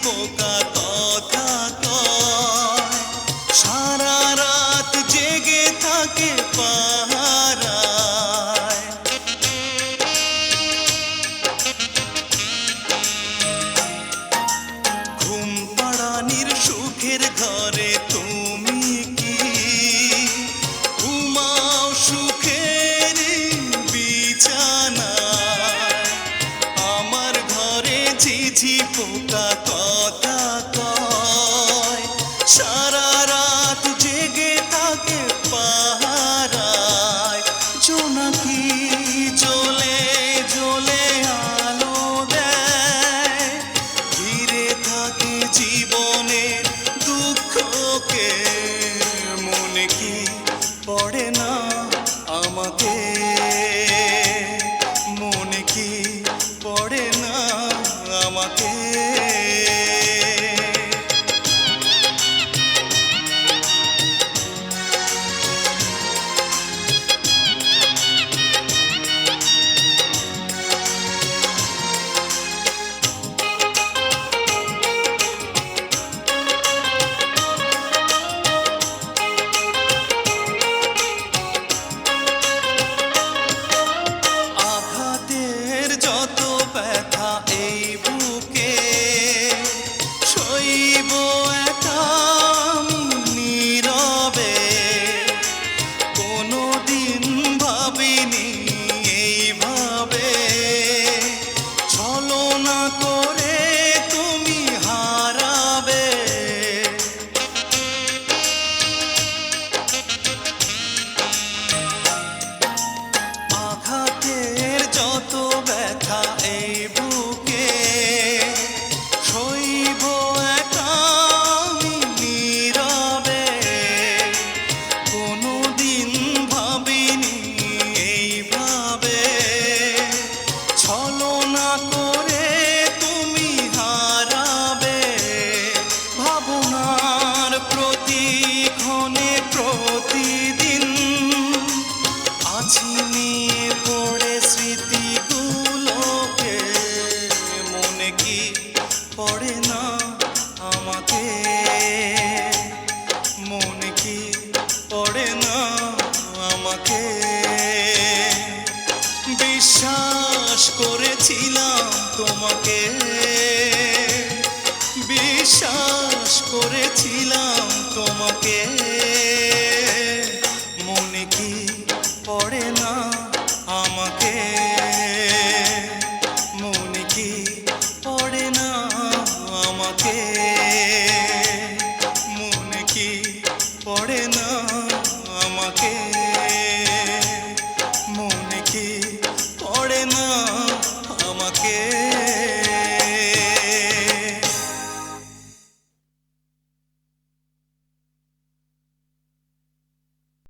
পোকা কথা কয়, সারা রাত জেগে থাকে পাহারায়। ঘুম পাড়ানির সুখের ঘরে তুমি কি ঘুমাও সুখের বিছানায়? আমার ঘরে ঝিঝি পোকা কথা কয়, সারা রাত জেগে থাকে পাহারায়। জোনাকি জ্বলে জ্বলে আলো দেয়, ঘিরে থাকে জীবনের দুঃখকে। মনে কি পড়ে না আমাকে? মনে কি পড়ে না আমাকে? আঘাতের যত ব্যথা এই বুকে সইব একা আমি নীরবে। কোনোদিন ভাবিনি এইভাবে ছলনা করে তুমি হারাবে। আঘাতের যত ব্যথা এই বুকে সইব একা আমি নীরবে। কোনোদিন ভাবিনি এইভাবে ছলনা করে তুমি হারাবে। ভাবনার প্রতিক্ষণে প্রতিদিন আছি নিয়ে পড়ে স্মৃতিগুলোকে। মনে কি পড়ে না আমাকে? মনে কি পড়ে না আমাকে? বিশ্বাস করেছিলাম তোমাকে।